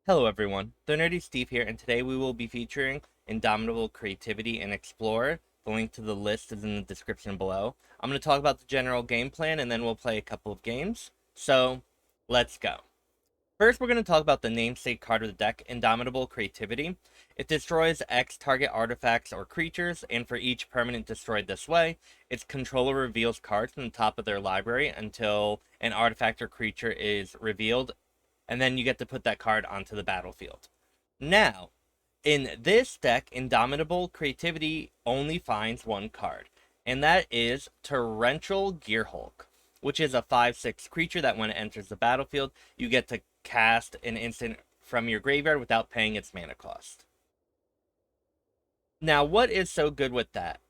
Hello everyone, The Nerdy Steve here, and today we will be featuring Indomitable Creativity and Explorer. The link to the list is in the description below. I'm going to talk about the general game plan, and then we'll play a couple of games. So, let's go. First, we're going to talk about the namesake card of the deck, Indomitable Creativity. It destroys X target artifacts or creatures, and for each permanent destroyed this way, its controller reveals cards from the top of their library until an artifact or creature is revealed, and then you get to put that card onto the battlefield. Now, in this deck, Indomitable Creativity only finds one card, and that is Torrential Gearhulk, which is a 5/6 creature that when it enters the battlefield, you get to cast an instant from your graveyard without paying its mana cost. Now, what is so good with that?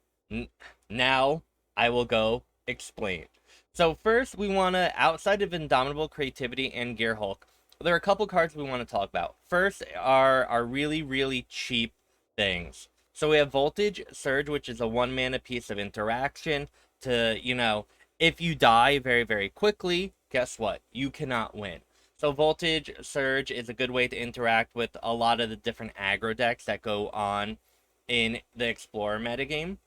Now, I will go explain. So first, we want to, outside of Indomitable Creativity and Gearhulk, there are a couple cards we want to talk about. First are really, really cheap things. So we have Voltage Surge, which is a 1 mana piece of interaction to, if you die very, very quickly, guess what? You cannot win. So Voltage Surge is a good way to interact with a lot of the different aggro decks that go on in the Explorer metagame.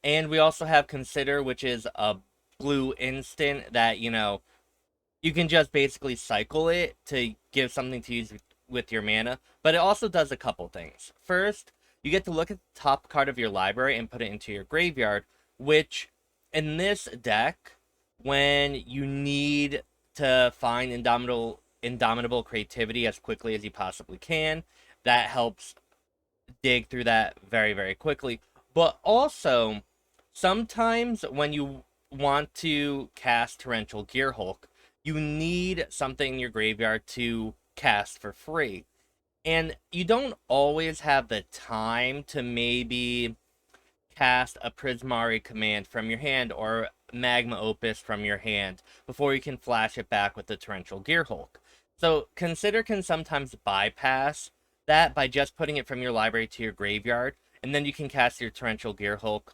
And we also have Consider, which is a blue instant that, you can just basically cycle it to give something to use with your mana, but it also does a couple things. First, you get to look at the top card of your library and put it into your graveyard, which in this deck, when you need to find Indomitable Creativity as quickly as you possibly can, that helps dig through that very, very quickly. But also, sometimes when you want to cast Torrential Gearhulk, you need something in your graveyard to cast for free. And you don't always have the time to maybe cast a Prismari Command from your hand or Magma Opus from your hand before you can flash it back with the Torrential Gearhulk. So Consider can sometimes bypass that by just putting it from your library to your graveyard, and then you can cast your Torrential Gearhulk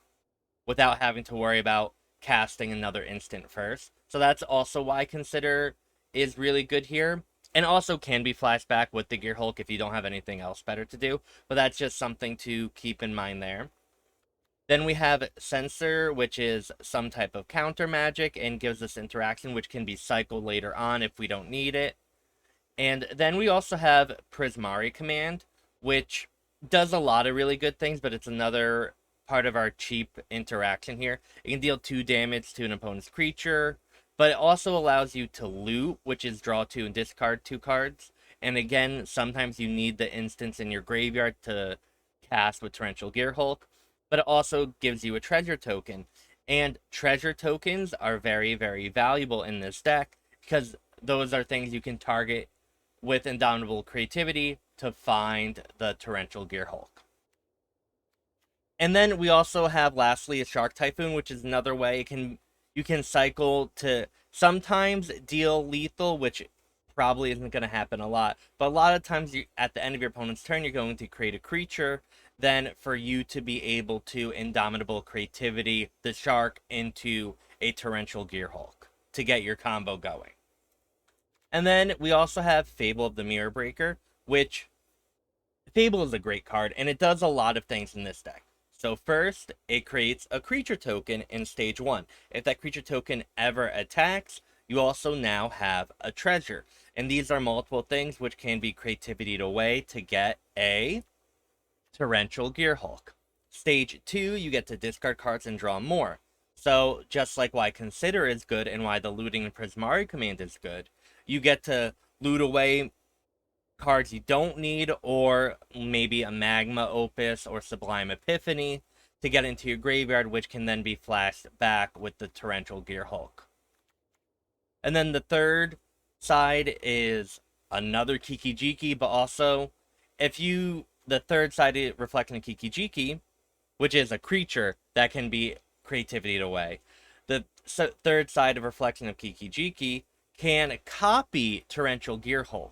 without having to worry about casting another instant first. So that's also why Consider is really good here. And also can be flashback with the Gearhulk if you don't have anything else better to do. But that's just something to keep in mind there. Then we have Censor, which is some type of counter magic and gives us interaction, which can be cycled later on if we don't need it. And then we also have Prismari Command, which does a lot of really good things, but it's another part of our cheap interaction here. It can deal 2 damage to an opponent's creature, but it also allows you to loot, which is draw 2 and discard 2 cards. And again, sometimes you need the instance in your graveyard to cast with Torrential Gearhulk, but it also gives you a treasure token. And treasure tokens are very, very valuable in this deck because those are things you can target with Indomitable Creativity to find the Torrential Gearhulk. And then we also have, lastly, a Shark Typhoon, which is another way you can cycle to sometimes deal lethal, which probably isn't going to happen a lot. But a lot of times, at the end of your opponent's turn, you're going to create a creature, then for you to be able to Indomitable Creativity the shark into a Torrential Gearhulk to get your combo going. And then we also have Fable of the Mirror Breaker, which Fable is a great card, and it does a lot of things in this deck. So first, it creates a creature token in stage 1. If that creature token ever attacks, you also now have a treasure. And these are multiple things which can be creativityed away to get a Torrential Gearhulk. Stage 2, you get to discard cards and draw more. So just like why Consider is good and why the looting and Prismari Command is good, you get to loot away cards you don't need, or maybe a Magma Opus or Sublime Epiphany to get into your graveyard, which can then be flashed back with the Torrential Gearhulk. And then the third side is another Kiki-Jiki, but also the third side is reflecting a Kiki-Jiki, which is a creature that can be creativityed away. The third side of reflection of Kiki-Jiki can copy Torrential Gearhulk.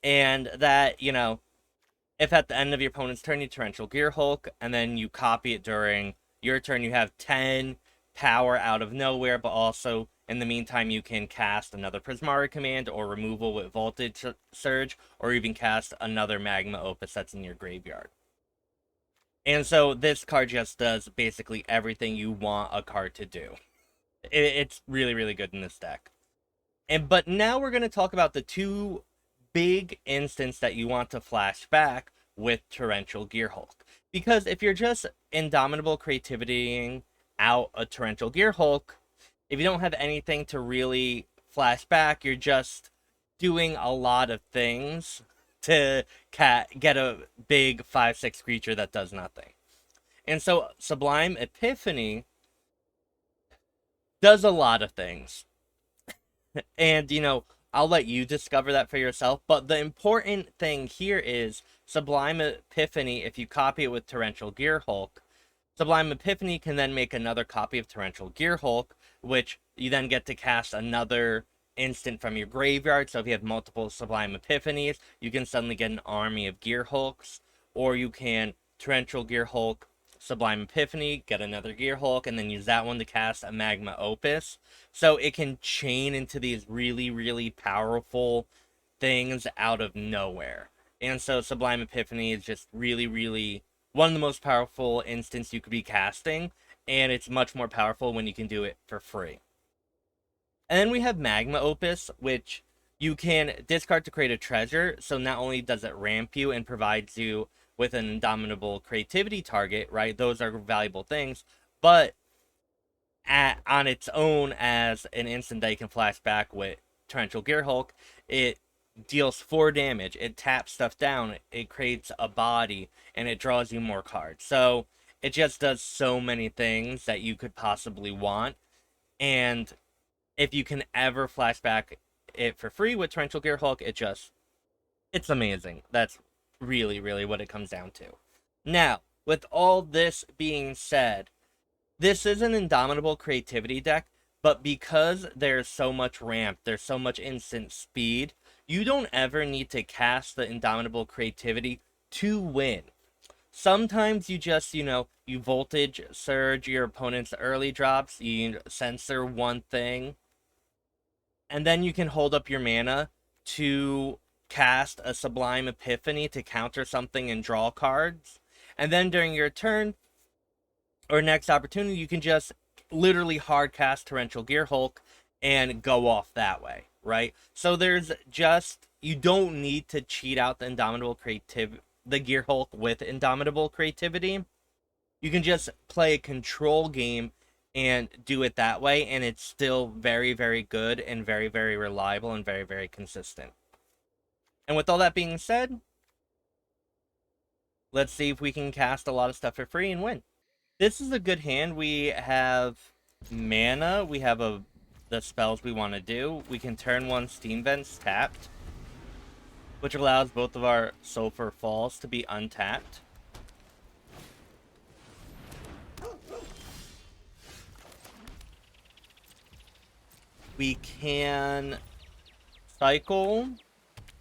And that, if at the end of your opponent's turn you Torrential Gearhulk, and then you copy it during your turn, you have 10 power out of nowhere, but also In the meantime, you can cast another Prismari Command or removal with Voltage Surge, or even cast another Magma Opus that's in your graveyard. And so this card just does basically everything you want a card to do. It's really, really good in this deck. But now we're going to talk about the two big instances that you want to flash back with Torrential Gearhulk. Because if you're just Indomitable Creativitying out a Torrential Gearhulk, if you don't have anything to really flash back, you're just doing a lot of things to get a big 5/6 creature that does nothing. And so Sublime Epiphany does a lot of things. And, I'll let you discover that for yourself. But the important thing here is Sublime Epiphany, if you copy it with Torrential Gearhulk, Sublime Epiphany can then make another copy of Torrential Gearhulk, which you then get to cast another instant from your graveyard. So if you have multiple Sublime Epiphanies, you can suddenly get an army of Gearhulks. Or you can Torrential Gearhulk, Sublime Epiphany, get another Gearhulk, and then use that one to cast a Magma Opus. So it can chain into these really, really powerful things out of nowhere. And so Sublime Epiphany is just really, really one of the most powerful instants you could be casting, and it's much more powerful when you can do it for free. And then we have Magma Opus, which you can discard to create a treasure, so not only does it ramp you and provides you with an Indomitable Creativity target, right? Those are valuable things, but on its own as an instant that you can flash back with Torrential Gearhulk, it deals 4 damage, it taps stuff down, it creates a body, and it draws you more cards. So it just does so many things that you could possibly want, and if you can ever flash back it for free with Torrential Gearhulk, it's amazing. That's really, really what it comes down to. Now, with all this being said, this is an Indomitable Creativity deck, but because there's so much ramp, there's so much instant speed, you don't ever need to cast the Indomitable Creativity to win. Sometimes you just, you Voltage Surge your opponent's early drops, you Censor one thing, and then you can hold up your mana to cast a Sublime Epiphany to counter something and draw cards. And then during your turn, or next opportunity, you can just literally hard cast Torrential Gearhulk and go off that way, right? So you don't need to cheat out the Gearhulk with Indomitable Creativity. You can just play a control game and do it that way, and it's still very, very good and very, very reliable and very, very consistent. And with all that being said, let's see if we can cast a lot of stuff for free and win. This is a good hand. We have mana. We have the spells we want to do. We can turn 1 Steam Vents tapped, which allows both of our Sulfur Falls to be untapped. We can cycle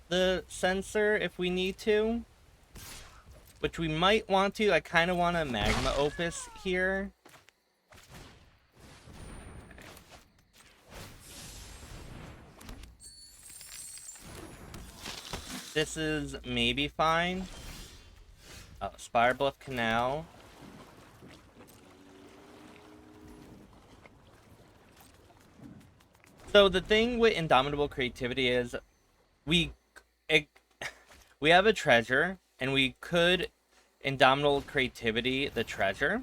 the Censor if we need to, which we might want to. I kind of want a Magma Opus here. This is maybe fine. Spirebluff Canal. So the thing with Indomitable Creativity is we have a treasure, and we could Indomitable Creativity the treasure.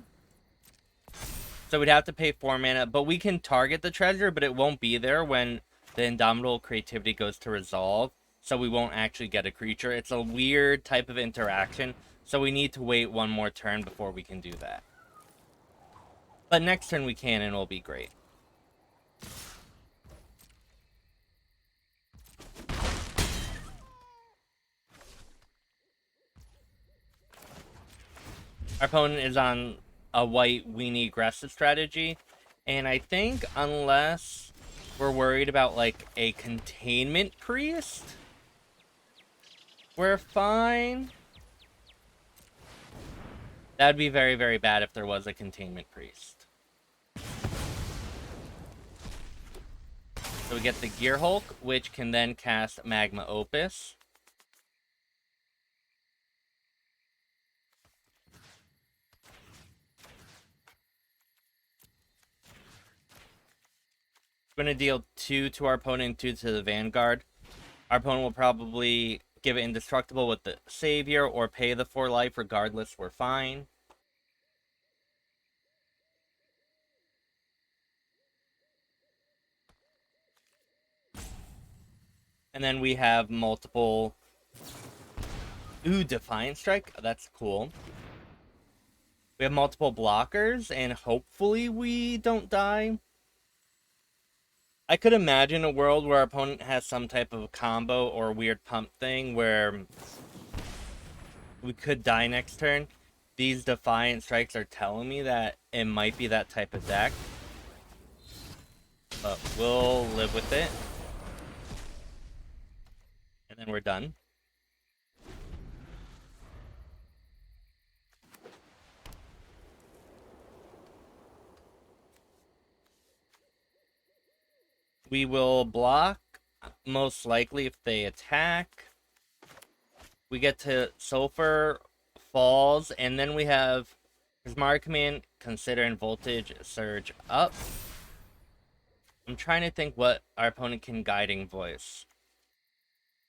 So we'd have to pay 4 mana, but we can target the treasure, but it won't be there when the Indomitable Creativity goes to resolve. So we won't actually get a creature. It's a weird type of interaction, so we need to wait one more turn before we can do that. But next turn we can, and it'll be great. Our opponent is on a white weenie aggressive strategy, and I think unless we're worried about like a containment priest, we're fine. That'd be very, very bad if there was a containment priest. So we get the Gearhulk, which can then cast Magma Opus. We're going to deal 2 to our opponent, 2 to the Vanguard. Our opponent will probably give it Indestructible with the Savior or pay the 4 life. Regardless, we're fine. And then we have multiple... Ooh, Defiance Strike. That's cool. We have multiple blockers, and hopefully we don't die. I could imagine a world where our opponent has some type of combo or weird pump thing where we could die next turn. These Defiant Strikes are telling me that it might be that type of deck. But we'll live with it. And then we're done. We will block, most likely, if they attack. We get to Sulfur Falls, and then we have Prismari Command, Consider, and Voltage Surge up. I'm trying to think what our opponent can Guiding Voice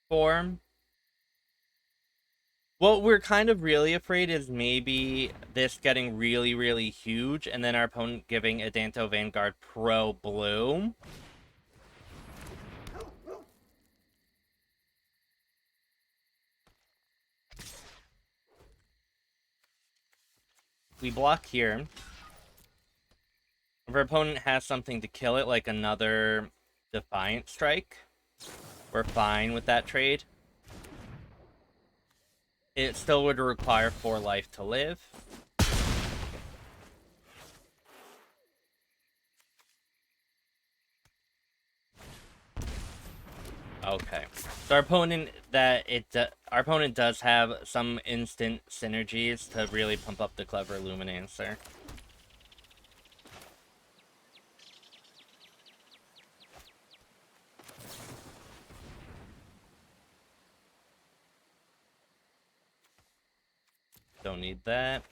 for. What we're kind of really afraid is maybe this getting really, really huge, and then our opponent giving Adanto Vanguard Pro Blue. We block here. If our opponent has something to kill it, like another Defiant Strike, we're fine with that trade. It still would require 4 life to live. Okay. So our opponent does have some instant synergies to really pump up the Clever Luminancer. Don't need that.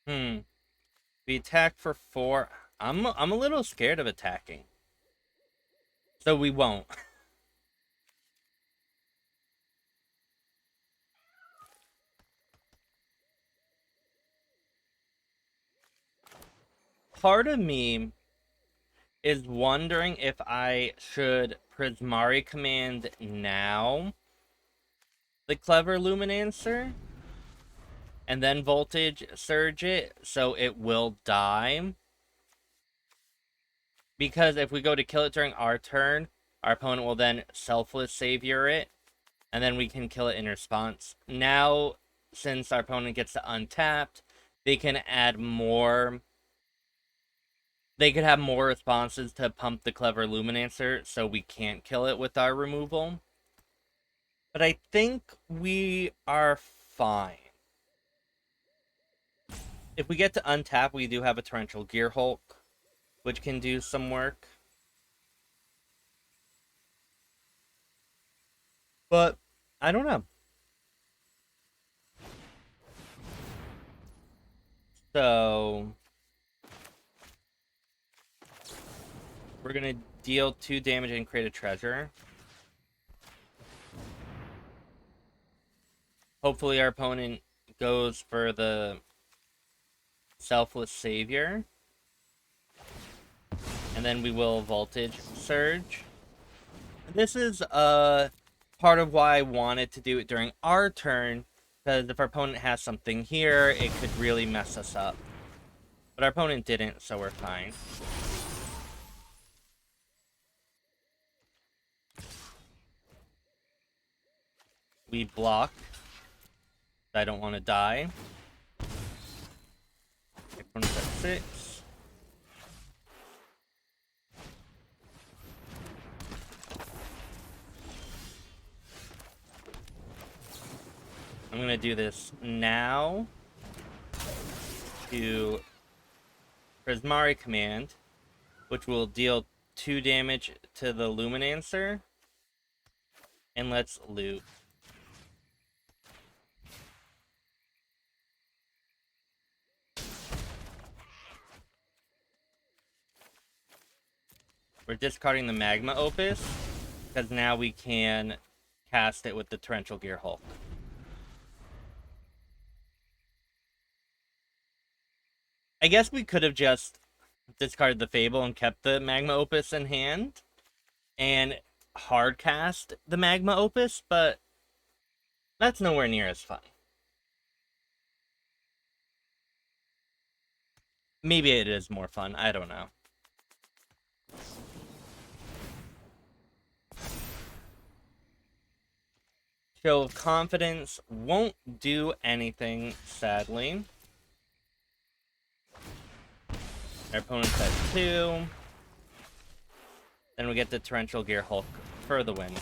We attack for 4. I'm a little scared of attacking. So we won't. Part of me is wondering if I should Prismari Command now the Clever Luminancer and then Voltage Surge it so it will die. Because if we go to kill it during our turn, our opponent will then Selfless Savior it, and then we can kill it in response. Now, since our opponent gets to untapped, they can add more... They could have more responses to pump the Clever Luminancer, so we can't kill it with our removal. But I think we are fine. If we get to untap, we do have a Torrential Gearhulk, which can do some work. But, I don't know. So... we're gonna deal 2 damage and create a treasure. Hopefully our opponent goes for the Selfless Savior. And then we will Voltage Surge. This is part of why I wanted to do it during our turn, because if our opponent has something here, it could really mess us up. But our opponent didn't, so we're fine. We block. I don't want to die. Opponent's at 6. I'm gonna do this now. to Prismari Command, which will deal 2 damage to the Luminancer. And let's loot. We're discarding the Magma Opus, because now we can cast it with the Torrential Gearhulk. I guess we could have just discarded the Fable and kept the Magma Opus in hand, and hard cast the Magma Opus, but that's nowhere near as fun. Maybe it is more fun, I don't know. Show of Confidence won't do anything, sadly. Our opponent's at 2. Then we get the Torrential Gearhulk for the win.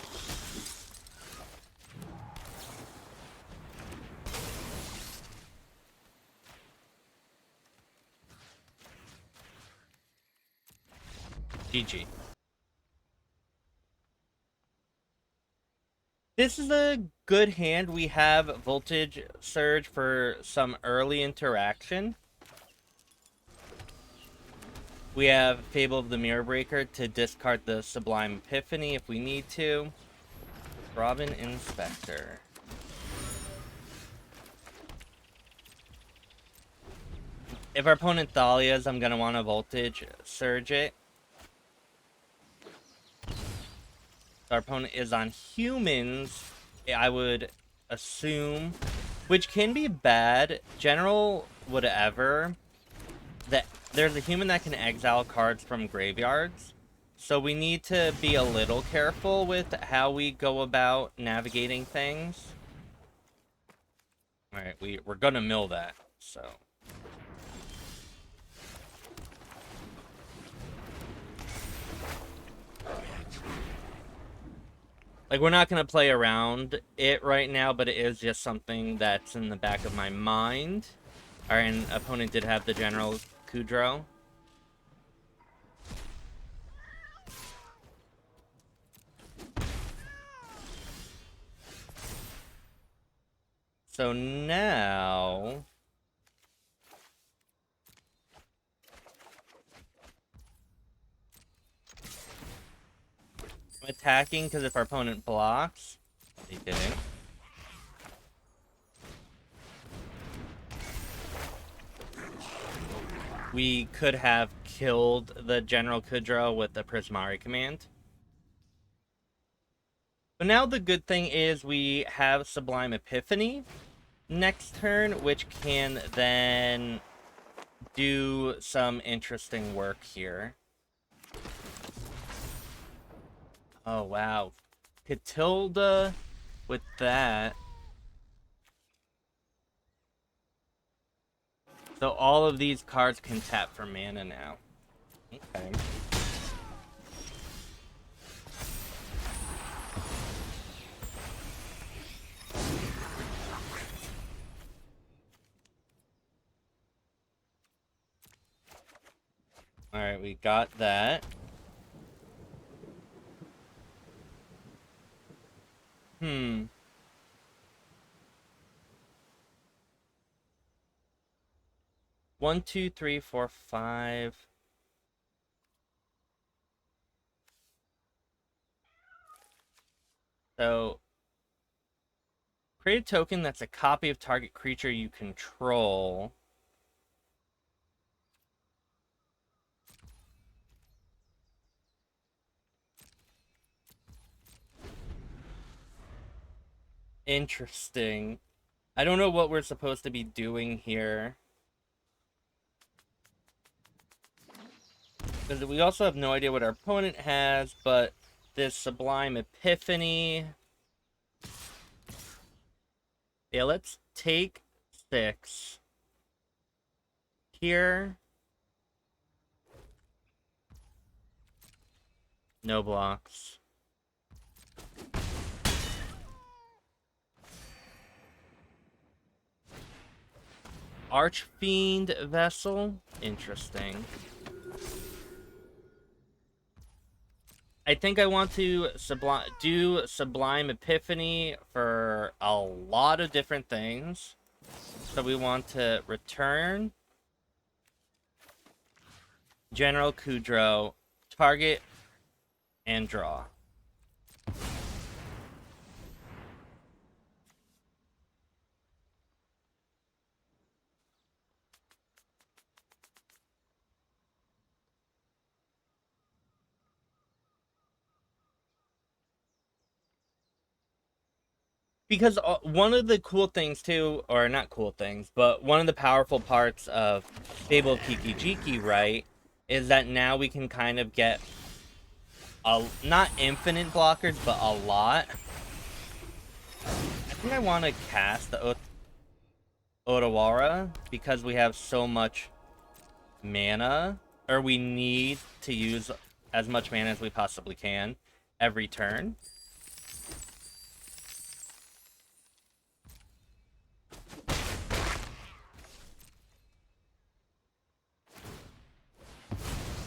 GG. This is a good hand. We have Voltage Surge for some early interaction. We have Fable of the Mirror Breaker to discard the Sublime Epiphany if we need to. Robin Inspector. If our opponent Thalia's, I'm going to want to Voltage Surge it. If our opponent is on humans, I would assume, which can be bad, general whatever, that there's a human that can exile cards from graveyards. So we need to be a little careful with how we go about navigating things. Alright, we're gonna mill that, so. Like, we're not going to play around it right now, but it is just something that's in the back of my mind. Our opponent did have the General Kudrow. So now... attacking, because if our opponent blocks, he didn't. We could have killed the General Kudrow with the Prismari Command. But now the good thing is we have Sublime Epiphany next turn, which can then do some interesting work here. Oh, wow. Catilda with that. So all of these cards can tap for mana now. Okay. Alright, we got that. 1, 2, 3, 4, 5. So, create a token that's a copy of target creature you control. Interesting. I don't know what we're supposed to be doing here. Because we also have no idea what our opponent has, but this Sublime Epiphany... Yeah, let's take 6. Here. No blocks. Archfiend Vessel. Interesting. I think I want to do Sublime Epiphany for a lot of different things. So we want to return General Kudrow, target, and draw. Because one of the cool things too, or not cool things, but one of the powerful parts of Fable Kiki-Jiki, right, is that now we can kind of get not infinite blockers, but a lot. I think I want to cast the Otawara because we have so much mana, or we need to use as much mana as we possibly can every turn.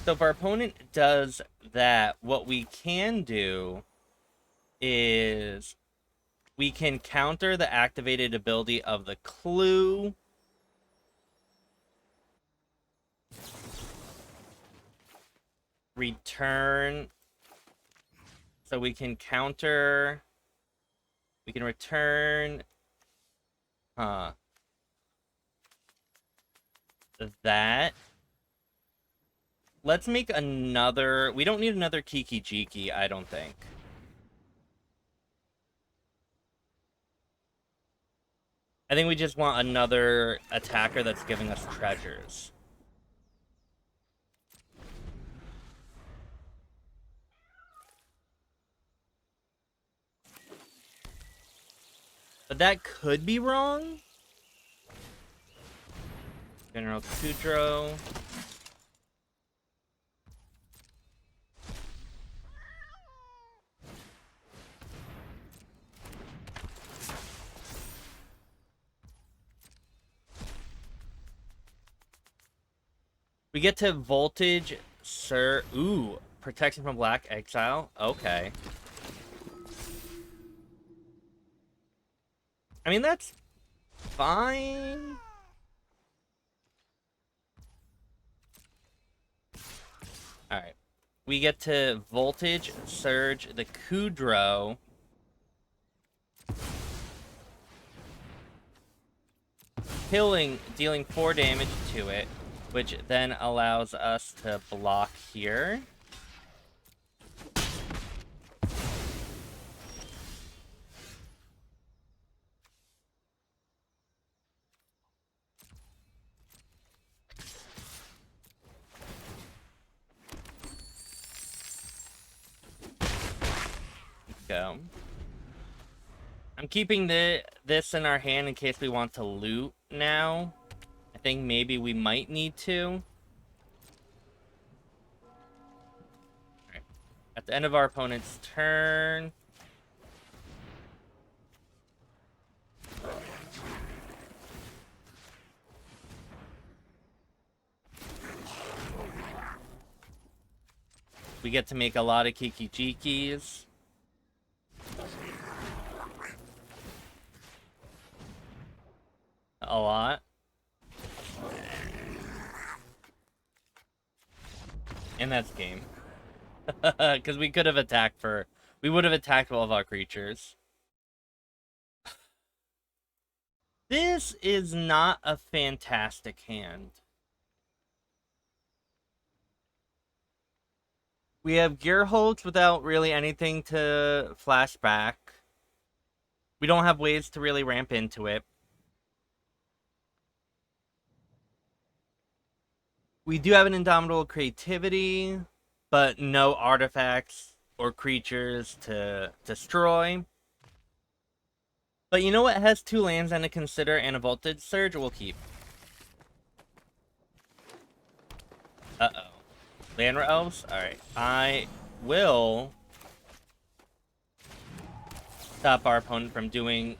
So if our opponent does that, what we can do is we can counter the activated ability of the clue. Return. So we can counter. We can return. That. Let's make another. We don't need another Kiki-Jiki, I don't think. I think we just want another attacker that's giving us treasures. But that could be wrong. General Kudrow. We get to Voltage, Sir. Ooh, protection from Black Exile. Okay. I mean, that's fine. Alright. We get to Voltage, Surge, the Kudrow. Dealing 4 damage to it, which then allows us to block here. Go. I'm keeping this in our hand in case we want to loot now. I think maybe we might need to. Right. At the end of our opponent's turn. We get to make a lot of Kiki-Jikis. A lot. And that's game. Because we could have attacked for... We would have attacked all of our creatures. This is not a fantastic hand. We have Gearhulks without really anything to flash back. We don't have ways to really ramp into it. We do have an Indomitable Creativity, but no artifacts or creatures to destroy. But you know what? It has 2 lands and a Consider and a Voltage Surge. We'll keep. Uh-oh. Land Elves? Alright. I will stop our opponent from doing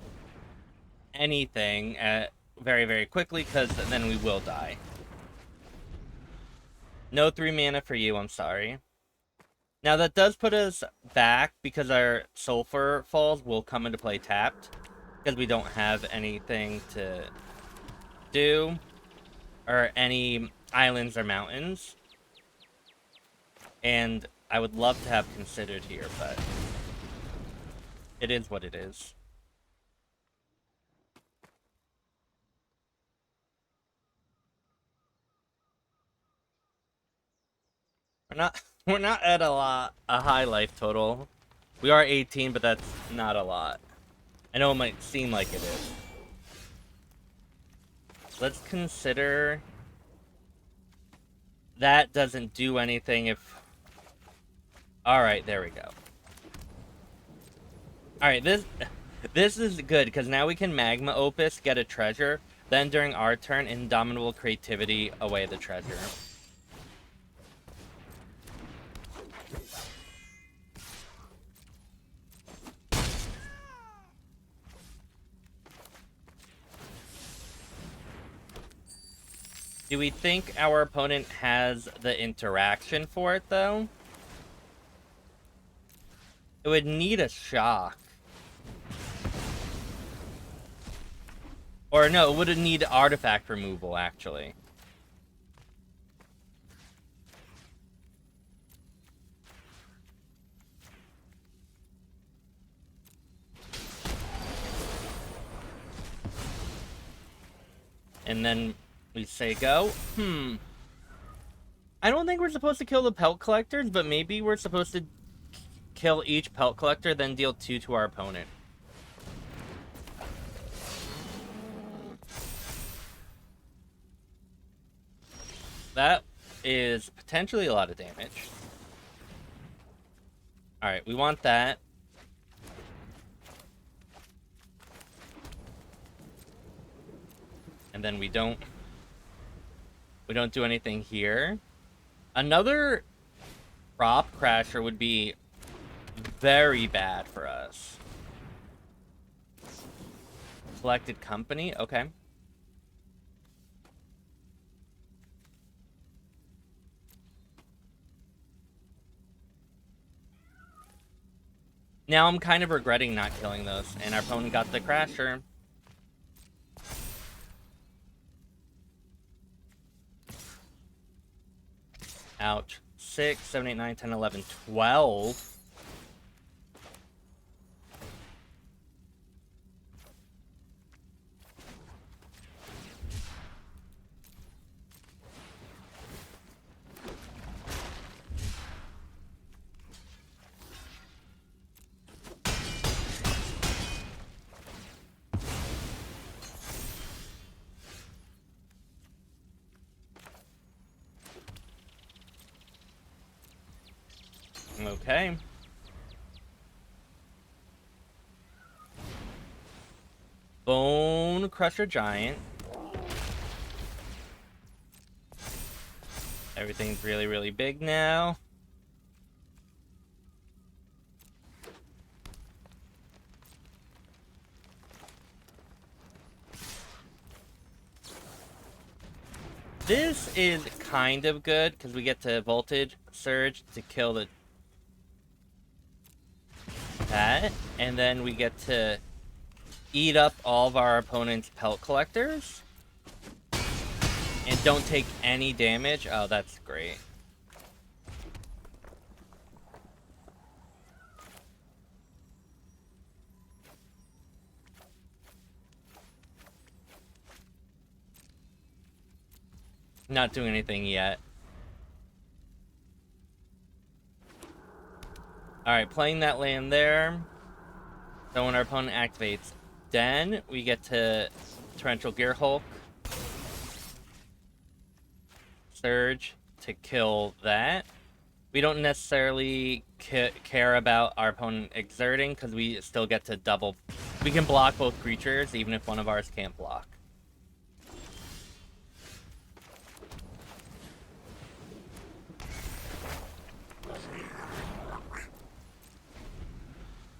anything very, very quickly, because then we will die. No 3 mana for you, I'm sorry. Now, that does put us back, because our Sulfur Falls will come into play tapped, because we don't have anything to do, or any islands or mountains. And I would love to have considered here, but it is what it is. We're not at a high life total. We are 18, but that's not a lot. I know it might seem like it is. Let's consider that doesn't do anything if... Alright, there we go. Alright, this is good, because now we can Magma Opus, get a treasure, then during our turn, Indomitable Creativity, away the treasure. Do we think our opponent has the interaction for it, though? It would need a shock. Or no, it would need artifact removal, actually. And then we say go. I don't think we're supposed to kill the pelt collectors, but maybe we're supposed to kill each pelt collector, then deal 2 to our opponent. That is potentially a lot of damage. Alright, we want that. And then we don't do anything here. Another prop crasher would be very bad for us. Collected company, okay. Now I'm kind of regretting not killing those, and our opponent got the crasher. Ouch. 6, 7, 8, 9, 10, 11, 12. Okay. Bone Crusher Giant. Everything's really, really big now. This is kind of good, because we get to Voltage Surge to kill that, and then we get to eat up all of our opponent's pelt collectors and don't take any damage. Oh, that's great. Not doing anything yet. Alright, playing that land there. So when our opponent activates Den, we get to Torrential Gearhulk. Surge to kill that. We don't necessarily care about our opponent exerting, because we still get to double... We can block both creatures, even if one of ours can't block.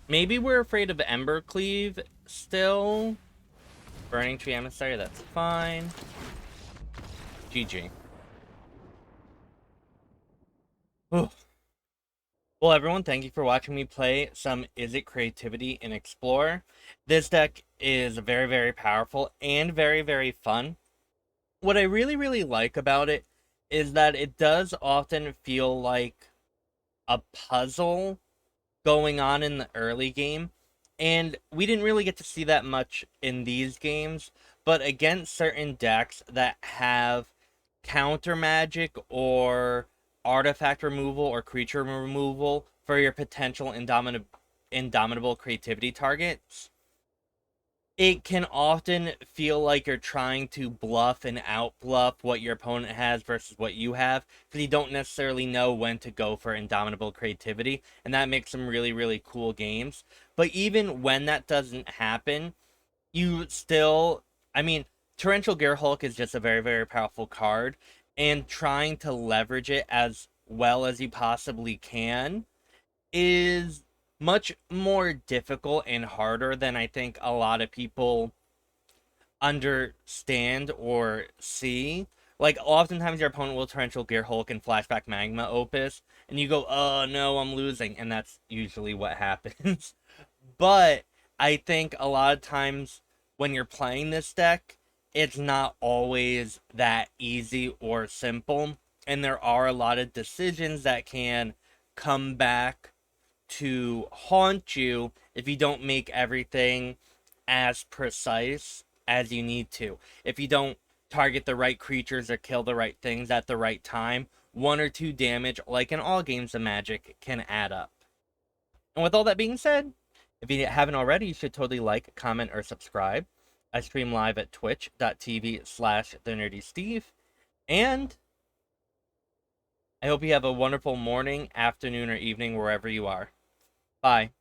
Maybe we're afraid of Embercleave still. Burning Tree Emissary, that's fine. GG. Whew. Well, everyone, thank you for watching me play some Izzet Creativity in Explorer. This deck is very, very powerful and very, very fun. What I really, really like about it is that it does often feel like a puzzle going on in the early game. And we didn't really get to see that much in these games, but against certain decks that have counter magic or artifact removal or creature removal for your potential indomitable creativity targets, it can often feel like you're trying to bluff and outbluff what your opponent has versus what you have, because you don't necessarily know when to go for indomitable creativity, and that makes some really, really cool games. But even when that doesn't happen, you still, I mean, Torrential Gearhulk is just a very, very powerful card, and trying to leverage it as well as you possibly can is much more difficult and harder than I think a lot of people understand or see. Like, oftentimes your opponent will Torrential Gearhulk and flashback Magma Opus, and you go, oh no, I'm losing, and that's usually what happens. But I think a lot of times when you're playing this deck, it's not always that easy or simple, and there are a lot of decisions that can come back to haunt you if you don't make everything as precise as you need to. If you don't target the right creatures or kill the right things at the right time, 1 or 2 damage, like in all games of Magic, can add up. And with all that being said, if you haven't already, you should totally like, comment, or subscribe. I stream live at twitch.tv/thenerdysteve. And I hope you have a wonderful morning, afternoon, or evening wherever you are. Bye.